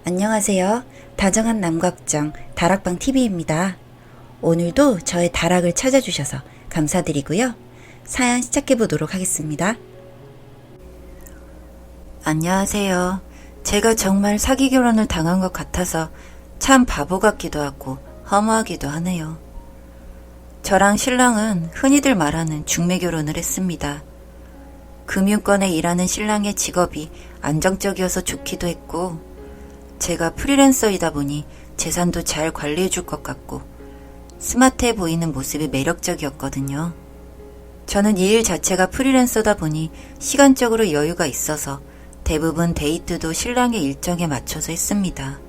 안녕하세요. 다정한 남걱정 다락방TV입니다. 오늘도 저의 다락을 찾아주셔서 감사드리고요. 사연 시작해보도록 하겠습니다. 안녕하세요. 제가 정말 사기 결혼을 당한 것 같아서 참 바보 같기도 하고 허무하기도 하네요. 저랑 신랑은 흔히들 말하는 중매 결혼을 했습니다. 금융권에 일하는 신랑의 직업이 안정적이어서 좋기도 했고, 제가 프리랜서이다 보니 재산도 잘 관리해 줄 것 같고 스마트해 보이는 모습이 매력적이었거든요. 저는 이 일 자체가 프리랜서다 보니 시간적으로 여유가 있어서 대부분 데이트도 신랑의 일정에 맞춰서 했습니다.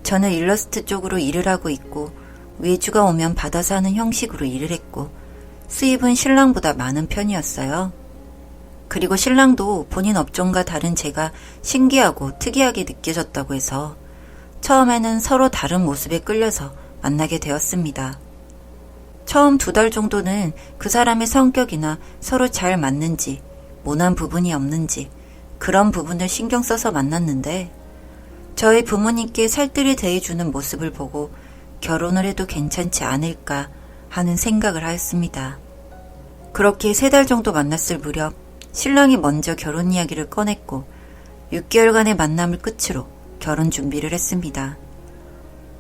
저는 일러스트 쪽으로 일을 하고 있고 외주가 오면 받아서 하는 형식으로 일을 했고 수입은 신랑보다 많은 편이었어요. 그리고 신랑도 본인 업종과 다른 제가 신기하고 특이하게 느껴졌다고 해서 처음에는 서로 다른 모습에 끌려서 만나게 되었습니다. 처음 2달 정도는 그 사람의 성격이나 서로 잘 맞는지, 모난 부분이 없는지 그런 부분을 신경 써서 만났는데 저희 부모님께 살뜰히 대해주는 모습을 보고 결혼을 해도 괜찮지 않을까 하는 생각을 하였습니다. 그렇게 3달 정도 만났을 무렵 신랑이 먼저 결혼 이야기를 꺼냈고 6개월간의 만남을 끝으로 결혼 준비를 했습니다.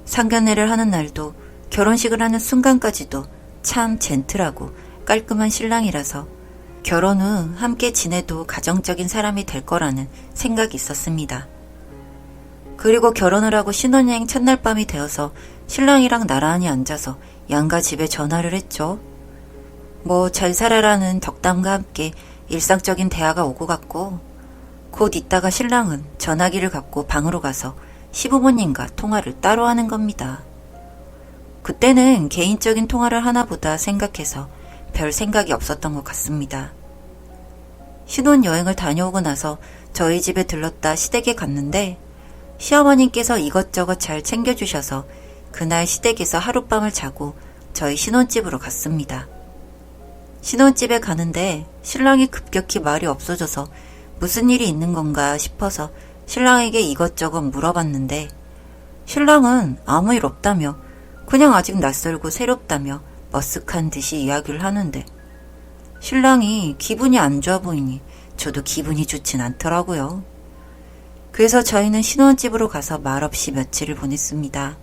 상견례를 하는 날도 결혼식을 하는 순간까지도 참 젠틀하고 깔끔한 신랑이라서 결혼 후 함께 지내도 가정적인 사람이 될 거라는 생각이 있었습니다. 그리고 결혼을 하고 신혼여행 첫날 밤이 되어서 신랑이랑 나란히 앉아서 양가 집에 전화를 했죠. 뭐 잘 살아라는 덕담과 함께 일상적인 대화가 오고 갔고 곧 있다가 신랑은 전화기를 갖고 방으로 가서 시부모님과 통화를 따로 하는 겁니다. 그때는 개인적인 통화를 하나보다 생각해서 별 생각이 없었던 것 같습니다. 신혼여행을 다녀오고 나서 저희 집에 들렀다 시댁에 갔는데 시어머님께서 이것저것 잘 챙겨주셔서 그날 시댁에서 하룻밤을 자고 저희 신혼집으로 갔습니다. 신혼집에 가는데 신랑이 급격히 말이 없어져서 무슨 일이 있는 건가 싶어서 신랑에게 이것저것 물어봤는데 신랑은 아무 일 없다며 그냥 아직 낯설고 새롭다며 머쓱한 듯이 이야기를 하는데 신랑이 기분이 안 좋아 보이니 저도 기분이 좋진 않더라고요. 그래서 저희는 신혼집으로 가서 말없이 며칠을 보냈습니다.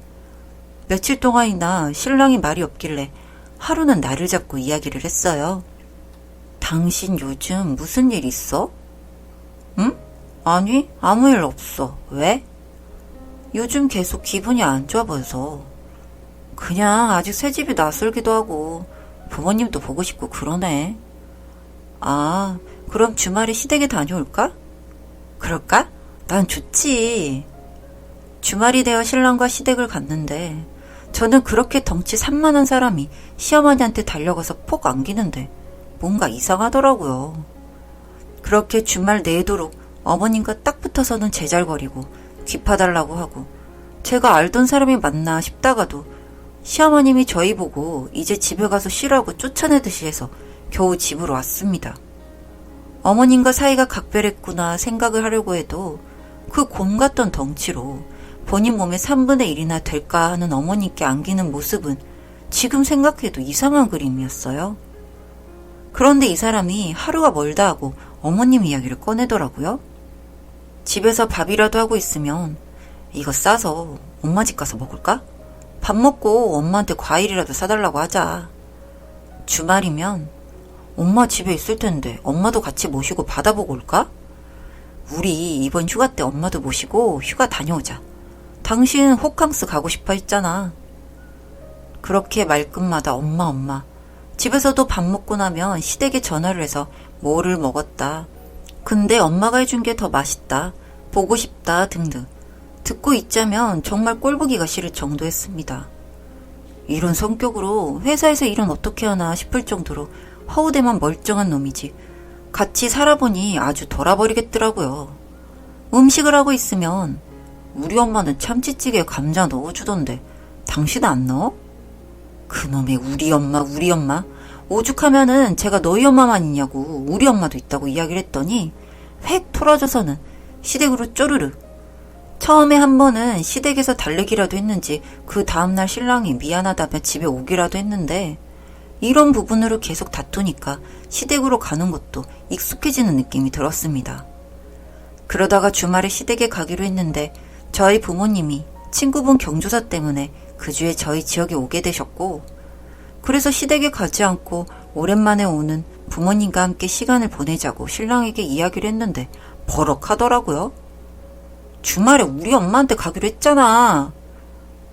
며칠 동안이나 신랑이 말이 없길래 하루는 나를 잡고 이야기를 했어요. 당신 요즘 무슨 일 있어? 응? 아니, 아무 일 없어. 왜? 요즘 계속 기분이 안 좋아 보여서. 그냥 아직 새집이 낯설기도 하고 부모님도 보고 싶고 그러네. 아, 그럼 주말에 시댁에 다녀올까? 그럴까? 난 좋지. 주말이 되어 신랑과 시댁을 갔는데 저는 그렇게 덩치 산만한 사람이 시어머니한테 달려가서 폭 안기는데 뭔가 이상하더라고요. 그렇게 주말 내도록 어머님과 딱 붙어서는 제잘거리고 귀파달라고 하고 제가 알던 사람이 맞나 싶다가도 시어머님이 저희 보고 이제 집에 가서 쉬라고 쫓아내듯이 해서 겨우 집으로 왔습니다. 어머님과 사이가 각별했구나 생각을 하려고 해도 그 곰 같던 덩치로 본인 몸의 3분의 1이나 될까 하는 어머니께 안기는 모습은 지금 생각해도 이상한 그림이었어요. 그런데 이 사람이 하루가 멀다 하고 어머님 이야기를 꺼내더라고요. 집에서 밥이라도 하고 있으면 이거 싸서 엄마 집 가서 먹을까? 밥 먹고 엄마한테 과일이라도 사달라고 하자. 주말이면 엄마 집에 있을 텐데 엄마도 같이 모시고 받아보고 올까? 우리 이번 휴가 때 엄마도 모시고 휴가 다녀오자. 당신 호캉스 가고 싶어 했잖아. 그렇게 말끝마다 엄마. 집에서도 밥 먹고 나면 시댁에 전화를 해서 뭐를 먹었다. 근데 엄마가 해준 게 더 맛있다. 보고 싶다 등등. 듣고 있자면 정말 꼴보기가 싫을 정도였습니다. 이런 성격으로 회사에서 일은 어떻게 하나 싶을 정도로 허우대만 멀쩡한 놈이지. 같이 살아보니 아주 돌아버리겠더라고요. 음식을 하고 있으면 우리 엄마는 참치찌개에 감자 넣어주던데 당신 안 넣어? 그놈의 우리 엄마. 오죽하면은 제가 너희 엄마만 있냐고 우리 엄마도 있다고 이야기를 했더니 획 풀어져서는 시댁으로 쪼르르. 처음에 한 번은 시댁에서 달래기라도 했는지 그 다음날 신랑이 미안하다며 집에 오기라도 했는데 이런 부분으로 계속 다투니까 시댁으로 가는 것도 익숙해지는 느낌이 들었습니다. 그러다가 주말에 시댁에 가기로 했는데 저희 부모님이 친구분 경조사 때문에 그 주에 저희 지역에 오게 되셨고, 그래서 시댁에 가지 않고 오랜만에 오는 부모님과 함께 시간을 보내자고 신랑에게 이야기를 했는데 버럭하더라고요. 주말에 우리 엄마한테 가기로 했잖아.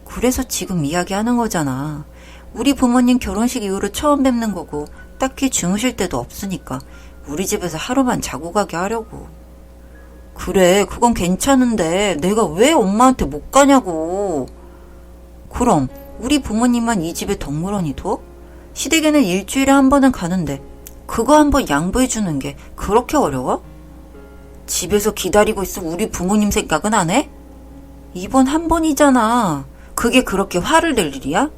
그래서 지금 이야기하는 거잖아. 우리 부모님 결혼식 이후로 처음 뵙는 거고 딱히 주무실 데도 없으니까 우리 집에서 하루만 자고 가게 하려고. 그래, 그건 괜찮은데 내가 왜 엄마한테 못 가냐고. 그럼 우리 부모님만 이 집에 덩그러니 둬? 시댁에는 일주일에 한 번은 가는데 그거 한 번 양보해 주는 게 그렇게 어려워? 집에서 기다리고 있어 우리 부모님 생각은 안 해? 이번 한 번이잖아. 그게 그렇게 화를 낼 일이야?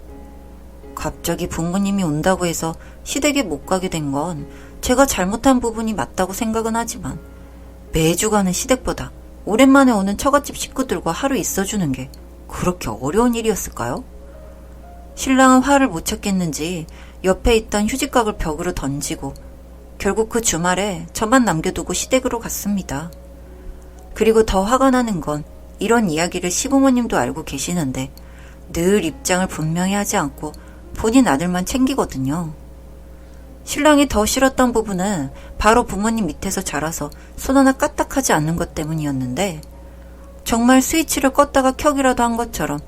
갑자기 부모님이 온다고 해서 시댁에 못 가게 된 건 제가 잘못한 부분이 맞다고 생각은 하지만 매주 가는 시댁보다 오랜만에 오는 처갓집 식구들과 하루 있어주는 게 그렇게 어려운 일이었을까요? 신랑은 화를 못 참겠는지 옆에 있던 휴지각을 벽으로 던지고 결국 그 주말에 저만 남겨두고 시댁으로 갔습니다. 그리고 더 화가 나는 건 이런 이야기를 시부모님도 알고 계시는데 늘 입장을 분명히 하지 않고 본인 아들만 챙기거든요. 신랑이 더 싫었던 부분은 바로 부모님 밑에서 자라서 손 하나 까딱하지 않는 것 때문이었는데, 정말 스위치를 껐다가 켜기라도 한 것처럼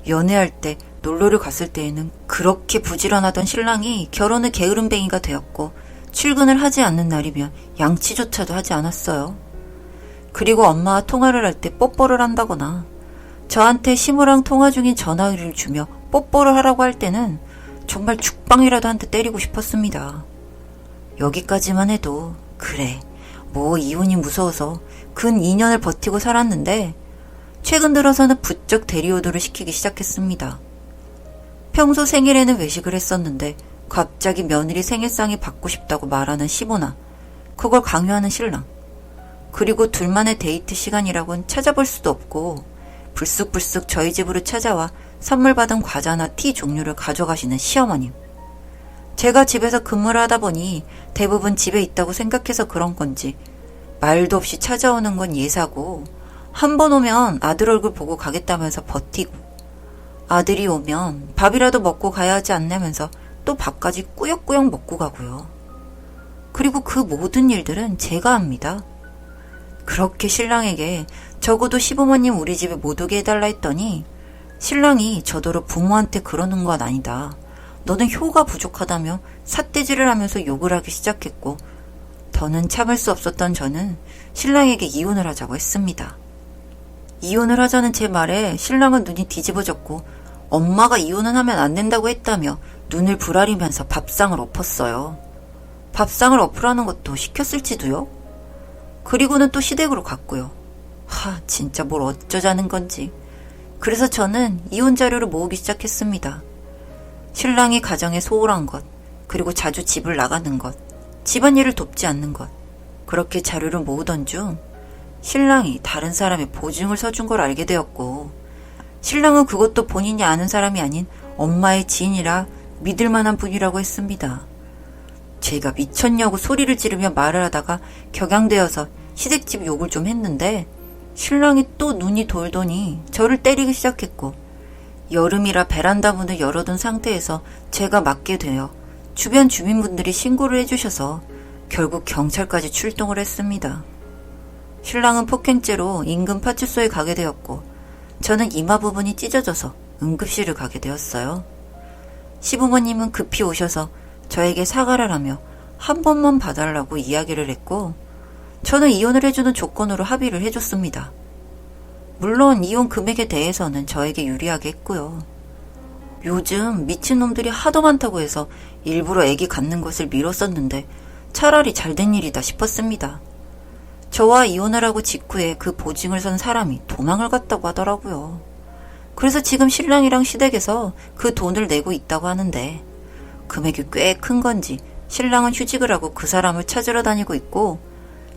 연애할 때 놀러를 갔을 때에는 그렇게 부지런하던 신랑이 결혼의 게으름뱅이가 되었고 출근을 하지 않는 날이면 양치조차도 하지 않았어요. 그리고 엄마와 통화를 할 때 뽀뽀를 한다거나 저한테 시무랑 통화 중인 전화기를 주며 뽀뽀를 하라고 할 때는 정말 죽방이라도 한 대 때리고 싶었습니다. 여기까지만 해도 그래, 뭐 이혼이 무서워서 근 2년을 버티고 살았는데 최근 들어서는 부쩍 대리호도를 시키기 시작했습니다. 평소 생일에는 외식을 했었는데 갑자기 며느리 생일상이 받고 싶다고 말하는 시보나 그걸 강요하는 신랑, 그리고 둘만의 데이트 시간이라곤 찾아볼 수도 없고 불쑥불쑥 저희 집으로 찾아와 선물 받은 과자나 티 종류를 가져가시는 시어머님. 제가 집에서 근무를 하다 보니 대부분 집에 있다고 생각해서 그런 건지 말도 없이 찾아오는 건 예사고, 한 번 오면 아들 얼굴 보고 가겠다면서 버티고 아들이 오면 밥이라도 먹고 가야 하지 않냐면서 또 밥까지 꾸역꾸역 먹고 가고요. 그리고 그 모든 일들은 제가 합니다. 그렇게 신랑에게 적어도 시부모님 우리 집에 못 오게 해달라 했더니 신랑이 저더러 부모한테 그러는 건 아니다, 너는 효가 부족하다며 삿대질을 하면서 욕을 하기 시작했고, 더는 참을 수 없었던 저는 신랑에게 이혼을 하자고 했습니다. 이혼을 하자는 제 말에 신랑은 눈이 뒤집어졌고 엄마가 이혼은 하면 안 된다고 했다며 눈을 부라리면서 밥상을 엎었어요. 밥상을 엎으라는 것도 시켰을지도요? 그리고는 또 시댁으로 갔고요. 진짜 뭘 어쩌자는 건지. 그래서 저는 이혼 자료를 모으기 시작했습니다. 신랑이 가정에 소홀한 것, 그리고 자주 집을 나가는 것, 집안일을 돕지 않는 것, 그렇게 자료를 모으던 중 신랑이 다른 사람의 보증을 서준 걸 알게 되었고, 신랑은 그것도 본인이 아는 사람이 아닌 엄마의 지인이라 믿을 만한 분이라고 했습니다. 제가 미쳤냐고 소리를 지르며 말을 하다가 격양되어서 시댁집 욕을 좀 했는데 신랑이 또 눈이 돌더니 저를 때리기 시작했고, 여름이라 베란다 문을 열어둔 상태에서 제가 맞게 되어 주변 주민분들이 신고를 해주셔서 결국 경찰까지 출동을 했습니다. 신랑은 폭행죄로 인근 파출소에 가게 되었고 저는 이마 부분이 찢어져서 응급실을 가게 되었어요. 시부모님은 급히 오셔서 저에게 사과를 하며 한 번만 봐달라고 이야기를 했고, 저는 이혼을 해주는 조건으로 합의를 해줬습니다. 물론 이혼 금액에 대해서는 저에게 유리하게 했고요. 요즘 미친놈들이 하도 많다고 해서 일부러 애기 갖는 것을 미뤘었는데 차라리 잘된 일이다 싶었습니다. 저와 이혼을 하고 직후에 그 보증을 선 사람이 도망을 갔다고 하더라고요. 그래서 지금 신랑이랑 시댁에서 그 돈을 내고 있다고 하는데 금액이 꽤 큰 건지 신랑은 휴직을 하고 그 사람을 찾으러 다니고 있고,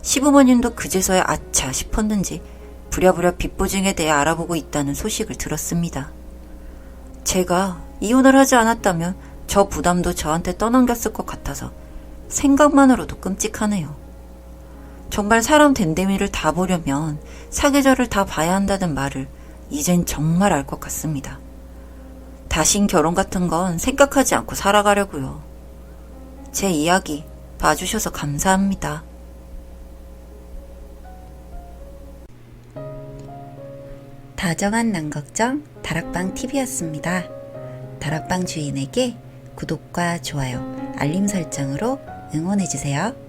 시부모님도 그제서야 아차 싶었는지 부랴부랴 빚보증에 대해 알아보고 있다는 소식을 들었습니다. 제가 이혼을 하지 않았다면 저 부담도 저한테 떠넘겼을 것 같아서 생각만으로도 끔찍하네요. 정말 사람 됨됨이를 다 보려면 사계절을 다 봐야 한다는 말을 이젠 정말 알 것 같습니다. 다신 결혼 같은 건 생각하지 않고 살아가려고요. 제 이야기 봐주셔서 감사합니다. 다정한 남걱정 다락방 TV였습니다. 다락방 주인에게 구독과 좋아요, 알림 설정으로 응원해주세요.